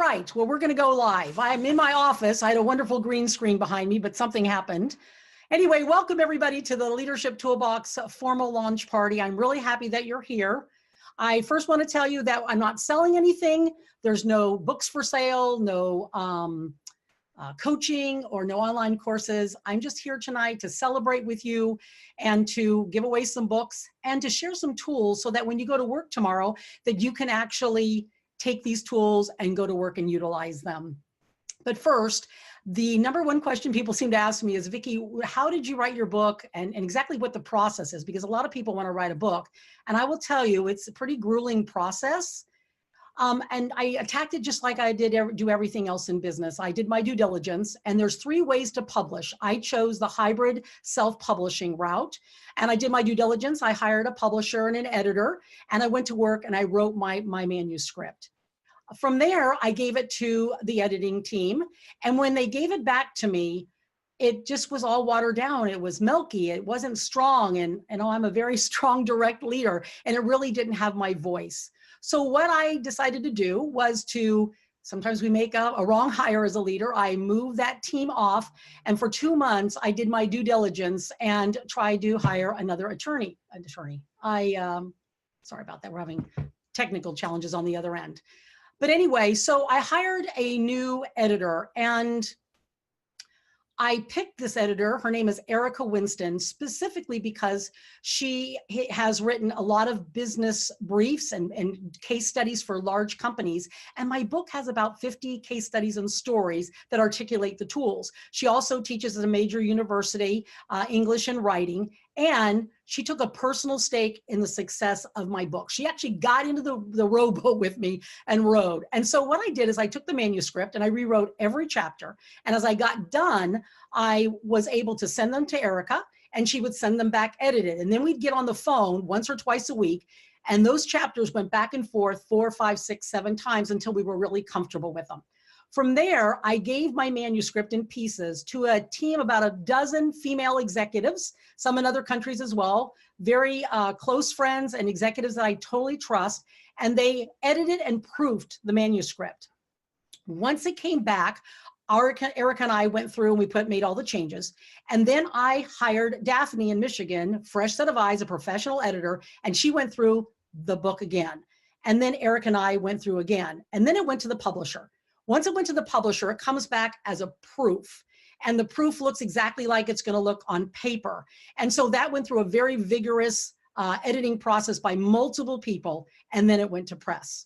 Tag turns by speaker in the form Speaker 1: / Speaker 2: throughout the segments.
Speaker 1: right, well, we're going to go live. I'm in my office. I had a wonderful green screen behind me, but something happened. Anyway, welcome everybody to the Leadership Toolbox formal launch party. I'm really happy that you're here. I first want to tell you that I'm not selling anything. There's no books for sale, no coaching or no online courses. I'm just here tonight to celebrate with you and to give away some books and to share some tools so that when you go to work tomorrow, that you can actually take these tools and go to work and utilize them. But first, the number one question people seem to ask me is, Vicki, how did you write your book and exactly what the process is? Because a lot of people want to write a book. And I will tell you, it's a pretty grueling process. And I attacked it just like I do everything else in business. I did my due diligence, and there's 3 ways to publish. I chose the hybrid self-publishing route, and I did my due diligence. I hired a publisher and an editor, and I went to work and I wrote my manuscript. From there, I gave it to the editing team, and when they gave it back to me, it just was all watered down. It was milky. It wasn't strong, and I'm a very strong, direct leader, and it really didn't have my voice. So what I decided to do was sometimes we make a wrong hire as a leader. I moved that team off, and for 2 months, I did my due diligence and tried to hire another attorney. Sorry about that. We're having technical challenges on the other end. But anyway, so I hired a new editor, and I picked this editor. Her name is Erica Winston, specifically because she has written a lot of business briefs and case studies for large companies. And my book has about 50 case studies and stories that articulate the tools. She also teaches at a major university, English and writing, and she took a personal stake in the success of my book. She actually got into the rowboat with me and rowed. And so what I did is I took the manuscript and I rewrote every chapter. And as I got done, I was able to send them to Erica, and she would send them back edited. And then we'd get on the phone once or twice a week. And those chapters went back and forth 4, 5, 6, 7 times until we were really comfortable with them. From there, I gave my manuscript in pieces to a team, about a dozen female executives, some in other countries as well, very close friends and executives that I totally trust, and they edited and proofed the manuscript. Once it came back, Erica and I went through and we made all the changes. And then I hired Daphne in Michigan, fresh set of eyes, a professional editor, and she went through the book again. And then Eric and I went through again, and then it went to the publisher. Once it went to the publisher, it comes back as a proof. And the proof looks exactly like it's going to look on paper. And so that went through a very vigorous editing process by multiple people, and then it went to press.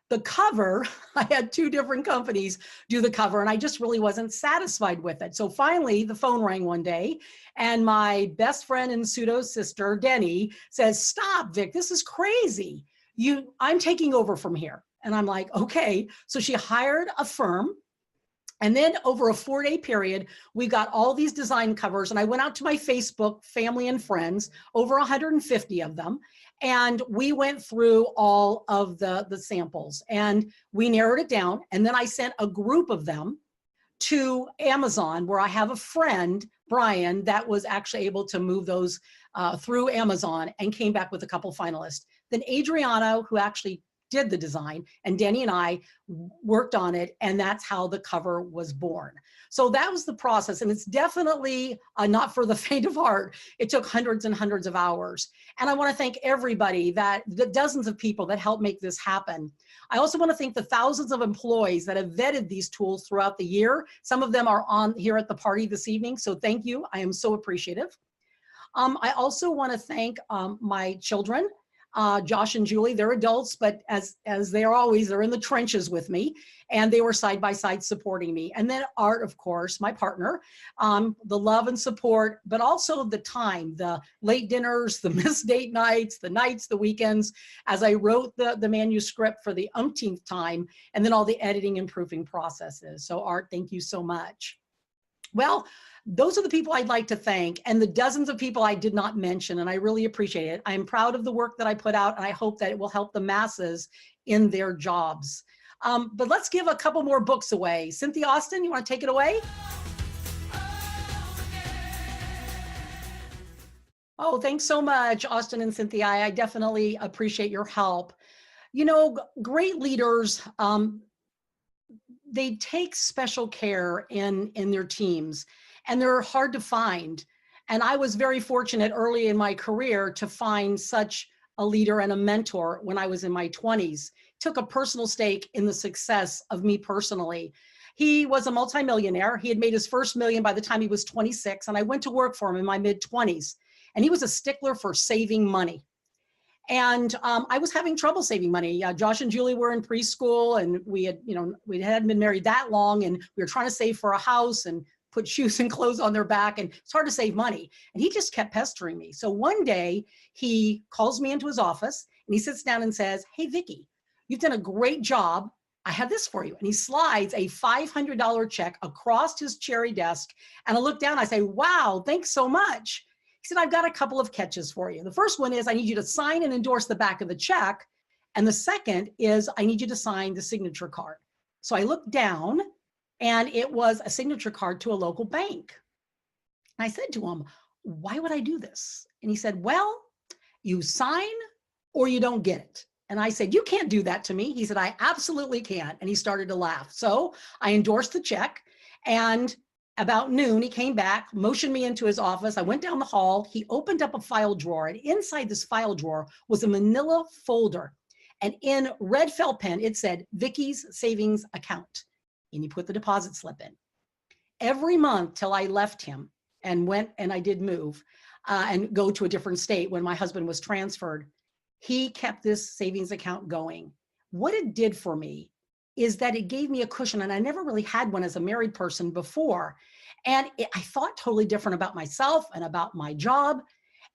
Speaker 1: The cover, I had 2 different companies do the cover, and I just really wasn't satisfied with it. So finally, the phone rang one day, and my best friend and pseudo sister, Denny, says, "Stop, Vic, this is crazy. I'm taking over from here." And I'm like, okay. So she hired a firm. And then over a 4-day period, we got all these design covers. And I went out to my Facebook family and friends, over 150 of them. And we went through all of the samples and we narrowed it down. And then I sent a group of them to Amazon, where I have a friend, Brian, that was actually able to move those through Amazon and came back with a couple finalists. Then Adriana, who actually did the design, and Danny and I worked on it, and that's how the cover was born. So that was the process, and it's definitely not for the faint of heart. It took hundreds and hundreds of hours, and I want to thank everybody, the dozens of people that helped make this happen. I also want to thank the thousands of employees that have vetted these tools throughout the year. Some of them are on here at the party this evening, so thank you. I am so appreciative. I also want to thank my children. Josh and Julie, they're adults, but as they are always, they're in the trenches with me, and they were side by side supporting me. And then Art, of course, my partner, the love and support, but also the time, the late dinners, the missed date nights, the weekends, as I wrote the manuscript for the umpteenth time, and then all the editing and proofing processes. So Art, thank you so much. Well, those are the people I'd like to thank, and the dozens of people I did not mention, and I really appreciate it. I'm proud of the work that I put out, and I hope that it will help the masses in their jobs. But let's give a couple more books away. Cynthia Austin, you want to take it away? Oh, thanks so much, Austin and Cynthia. I definitely appreciate your help. You know, great leaders, they take special care in their teams, and they're hard to find. And I was very fortunate early in my career to find such a leader and a mentor when I was in my 20s. Took a personal stake in the success of me personally. He was a multimillionaire. He had made his first million by the time he was 26, and I went to work for him in my mid-20s. And he was a stickler for saving money. And I was having trouble saving money. Josh and Julie were in preschool, and we hadn't been married that long, and we were trying to save for a house and put shoes and clothes on their back, and it's hard to save money. And he just kept pestering me. So one day he calls me into his office and he sits down and says, "Hey, Vicki, you've done a great job. I have this for you." And he slides a $500 check across his cherry desk. And I look down, I say, "Wow, thanks so much." He said, "I've got a couple of catches for you. The first one is I need you to sign and endorse the back of the check. And the second is I need you to sign the signature card." So I looked down, and it was a signature card to a local bank. And I said to him, "Why would I do this?" And he said, "Well, you sign or you don't get it." And I said, "You can't do that to me." He said, "I absolutely can." And he started to laugh. So I endorsed the check, and about noon, he came back, motioned me into his office. I went down the hall. He opened up a file drawer, and inside this file drawer was a manila folder. And in red felt pen, it said, "Vicki's Savings Account." And he put the deposit slip in. Every month till I left him and went, and I did move and go to a different state when my husband was transferred, he kept this savings account going. What it did for me is that it gave me a cushion, and I never really had one as a married person before. And I thought totally different about myself and about my job.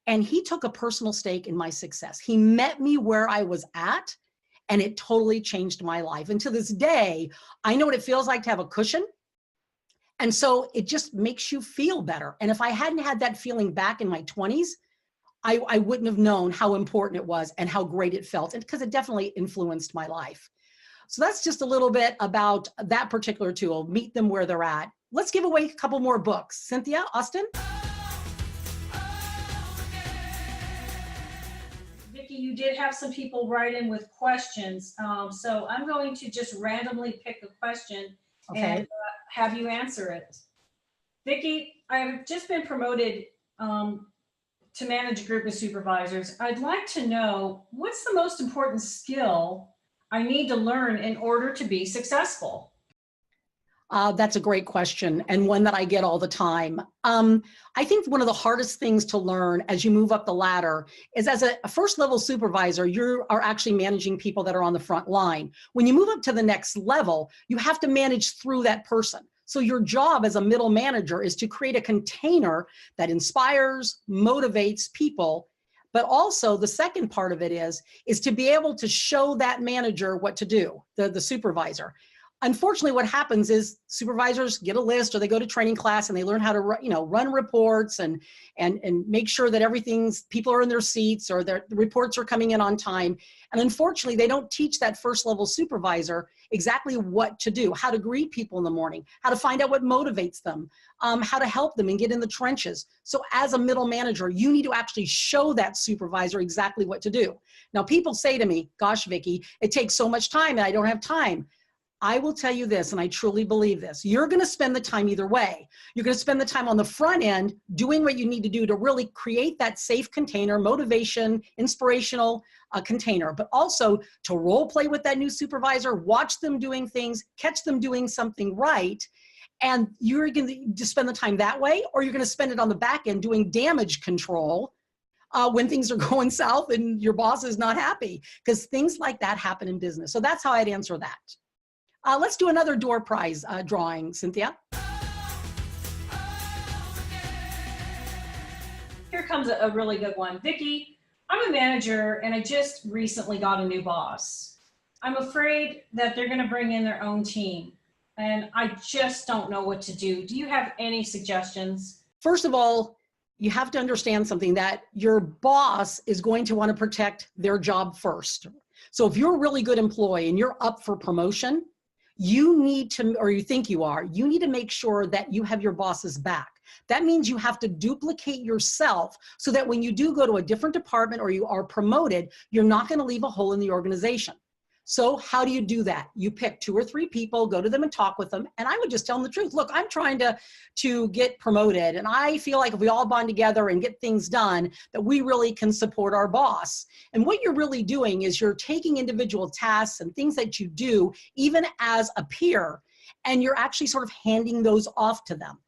Speaker 1: And he took a personal stake in my success. He met me where I was at, and it totally changed my life. And to this day, I know what it feels like to have a cushion. And so it just makes you feel better. And if I hadn't had that feeling back in my 20s, I wouldn't have known how important it was and how great it felt, and because it definitely influenced my life. So that's just a little bit about that particular tool. Meet them where they're at. Let's give away a couple more books. Cynthia, Austin?
Speaker 2: Vicki, you did have some people write in with questions. So I'm going to just randomly pick a question and have you answer it. Vicki, I've just been promoted to manage a group of supervisors. I'd like to know, what's the most important skill I need to learn in order to be successful?
Speaker 1: That's a great question, and one that I get all the time. I think one of the hardest things to learn as you move up the ladder is, as a first level supervisor, you are actually managing people that are on the front line. When you move up to the next level, you have to manage through that person. So your job as a middle manager is to create a container that inspires, motivates people. But also the second part of it is to be able to show that manager what to do, the supervisor. Unfortunately, what happens is supervisors get a list, or they go to training class and they learn how to run reports and make sure that people are in their seats, or the reports are coming in on time. And unfortunately, they don't teach that first level supervisor exactly what to do, how to greet people in the morning, how to find out what motivates them, how to help them and get in the trenches. So as a middle manager, you need to actually show that supervisor exactly what to do. Now, people say to me, "Gosh, Vicki, it takes so much time and I don't have time." I will tell you this, and I truly believe this. You're going to spend the time either way. You're going to spend the time on the front end doing what you need to do to really create that safe container, motivation, inspirational container, but also to role play with that new supervisor, watch them doing things, catch them doing something right. And you're going to spend the time that way, or you're going to spend it on the back end doing damage control when things are going south and your boss is not happy, because things like that happen in business. So that's how I'd answer that. Let's do another door prize drawing, Cynthia.
Speaker 2: Here comes a really good one. Vicki, I'm a manager and I just recently got a new boss. I'm afraid that they're going to bring in their own team, and I just don't know what to do. Do you have any suggestions?
Speaker 1: First of all, you have to understand something, that your boss is going to want to protect their job first. So if you're a really good employee and you're up for promotion, you need to, or you think you are, you need to make sure that you have your boss's back. That means you have to duplicate yourself so that when you do go to a different department or you are promoted, you're not going to leave a hole in the organization. So how do you do that? You pick 2 or 3 people, go to them and talk with them. And I would just tell them the truth. Look, I'm trying to get promoted. And I feel like if we all bond together and get things done, that we really can support our boss. And what you're really doing is you're taking individual tasks and things that you do, even as a peer, and you're actually sort of handing those off to them.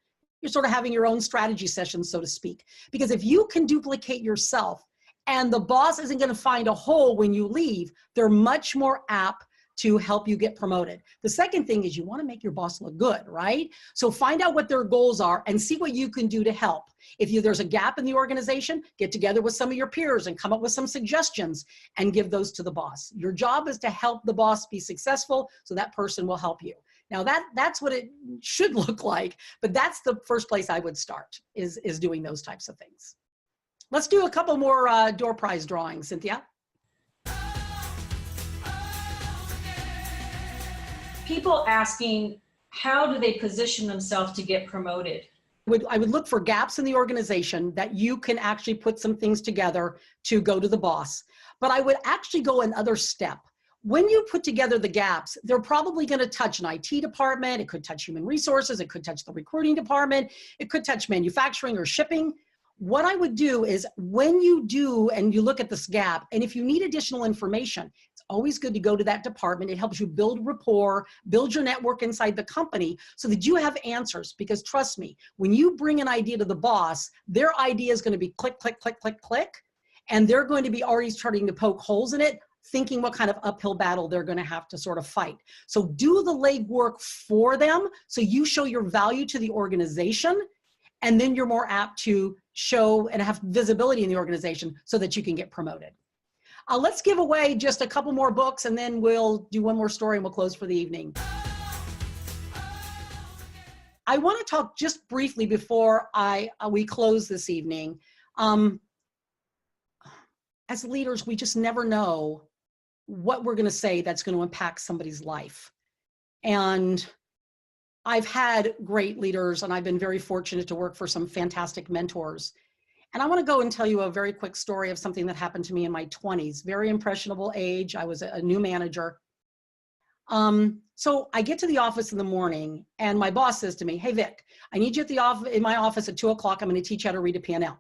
Speaker 1: You're sort of having your own strategy session, so to speak. Because if you can duplicate yourself, and the boss isn't going to find a hole when you leave, they're much more apt to help you get promoted. The second thing is you want to make your boss look good, right? So find out what their goals are and see what you can do to help. If there's a gap in the organization, get together with some of your peers and come up with some suggestions and give those to the boss. Your job is to help the boss be successful, so that person will help you. Now that's what it should look like, but that's the first place I would start, is doing those types of things. Let's do a couple more door prize drawings, Cynthia.
Speaker 2: People asking, how do they position themselves to get promoted?
Speaker 1: I would look for gaps in the organization that you can actually put some things together to go to the boss. But I would actually go another step. When you put together the gaps, they're probably going to touch an IT department. It could touch human resources. It could touch the recruiting department. It could touch manufacturing or shipping. What I would do is when you do and you look at this gap, and if you need additional information, it's always good to go to that department. It helps you build rapport, build your network inside the company so that you have answers. Because trust me, when you bring an idea to the boss, their idea is going to be click, click, click, click, click. And they're going to be already starting to poke holes in it, thinking what kind of uphill battle they're going to have to sort of fight. So do the legwork for them so you show your value to the organization, and then you're more apt to show and have visibility in the organization so that you can get promoted. Let's give away just a couple more books, and then we'll do one more story and we'll close for the evening. I want to talk just briefly before we close this evening. As leaders, we just never know what we're going to say that's going to impact somebody's life. And I've had great leaders, and I've been very fortunate to work for some fantastic mentors. And I want to go and tell you a very quick story of something that happened to me in my 20s, very impressionable age. I was a new manager. So I get to the office in the morning, and my boss says to me, "Hey, Vic, I need you at the office, in my office at 2 o'clock. I'm going to teach you how to read a P&L. And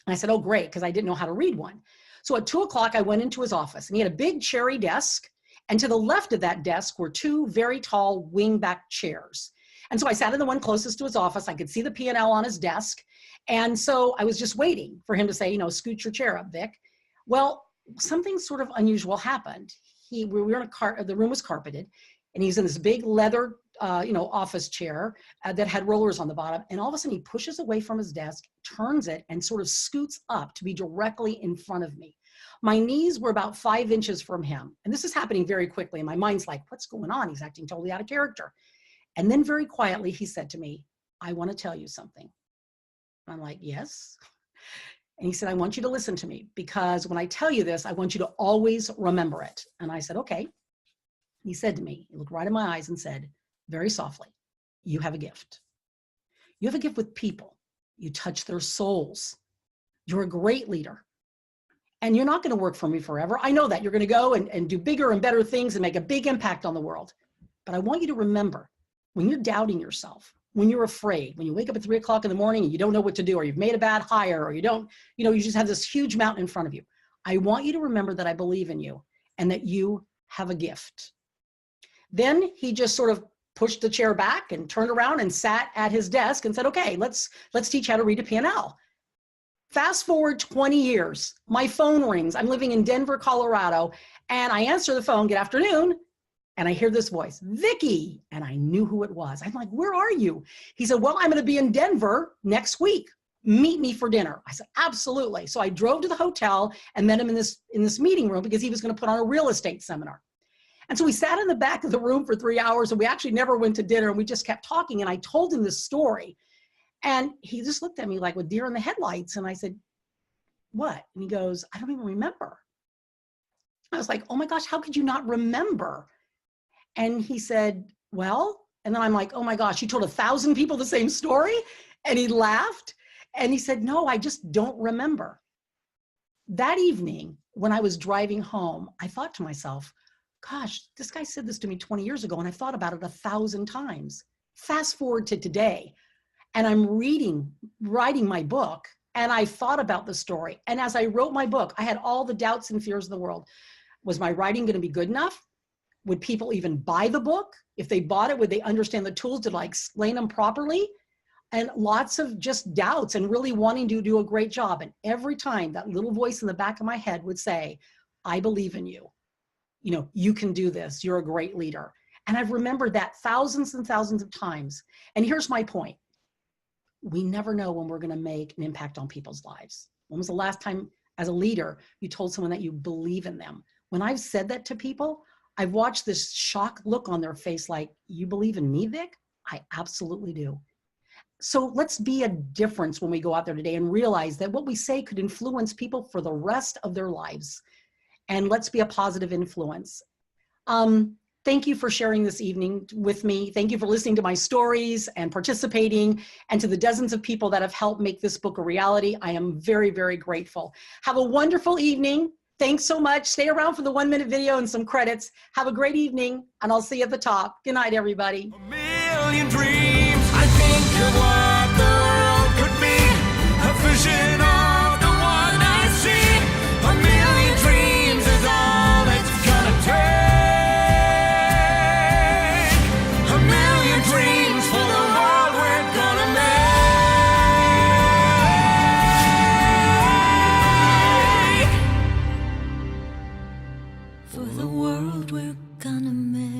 Speaker 1: I said, "Oh, great," because I didn't know how to read one. So at 2 o'clock, I went into his office, and he had a big cherry desk. And to the left of that desk were 2 very tall wingback chairs. And so I sat in the one closest to his office. I could see the P&L on his desk. And so I was just waiting for him to say, scoot your chair up, Vic. Well, something sort of unusual happened. We were in the room was carpeted, and he's in this big leather, office chair that had rollers on the bottom. And all of a sudden he pushes away from his desk, turns it, and sort of scoots up to be directly in front of me. My knees were about 5 inches from him. And this is happening very quickly. And my mind's like, what's going on? He's acting totally out of character. And then very quietly, he said to me, "I want to tell you something." And I'm like, "Yes." And he said, "I want you to listen to me, because when I tell you this, I want you to always remember it." And I said, "Okay." He said to me, he looked right in my eyes and said, very softly, "You have a gift. You have a gift with people. You touch their souls. You're a great leader. And you're not going to work for me forever. I know that. You're going to go and do bigger and better things and make a big impact on the world. But I want you to remember, when you're doubting yourself, when you're afraid, when you wake up at 3 o'clock in the morning and you don't know what to do, or you've made a bad hire, or you just have this huge mountain in front of you. I want you to remember that I believe in you and that you have a gift." Then he just sort of pushed the chair back and turned around and sat at his desk and said, "Okay, let's teach how to read a P&L." Fast forward 20 years, my phone rings. I'm living in Denver, Colorado, and I answer the phone, "Good afternoon." And I hear this voice, "Vicki." And I knew who it was. I'm like, "Where are you?" He said, "Well, I'm going to be in Denver next week. Meet me for dinner." I said, "Absolutely." So I drove to the hotel and met him in this meeting room, because he was going to put on a real estate seminar. And so we sat in the back of the room for 3 hours, and we actually never went to dinner, and we just kept talking. And I told him this story. And he just looked at me like with deer in the headlights. And I said, "What?" And he goes, "I don't even remember." I was like, "Oh my gosh, how could you not remember?" And he said, "Well," and then I'm like, "Oh my gosh, you told 1,000 people the same story?" And he laughed, and he said, "No, I just don't remember." That evening, when I was driving home, I thought to myself, gosh, this guy said this to me 20 years ago and I thought about it 1,000 times. Fast forward to today and I'm writing my book, and I thought about the story. And as I wrote my book, I had all the doubts and fears of the world. Was my writing going to be good enough? Would people even buy the book? If they bought it, would they understand the tools? Did I explain them properly? And lots of just doubts and really wanting to do a great job. And every time that little voice in the back of my head would say, I believe in you. You know, you can do this. You're a great leader. And I've remembered that thousands and thousands of times. And here's my point. We never know when we're going to make an impact on people's lives. When was the last time as a leader you told someone that you believe in them? When I've said that to people, I've watched this shocked look on their face like, you believe in me, Vic? I absolutely do. So let's be a difference when we go out there today and realize that what we say could influence people for the rest of their lives. And let's be a positive influence. Thank you for sharing this evening with me. Thank you for listening to my stories and participating, and to the dozens of people that have helped make this book a reality. I am very, very grateful. Have a wonderful evening. Thanks so much. Stay around for the 1-minute video and some credits. Have a great evening, and I'll see you at the top. Good night, everybody.
Speaker 3: A million dreams, I think of what the world could be. A vision of the one I see. A million dreams is all it's gonna take. A million dreams for the world we're gonna make. For the world we're gonna make.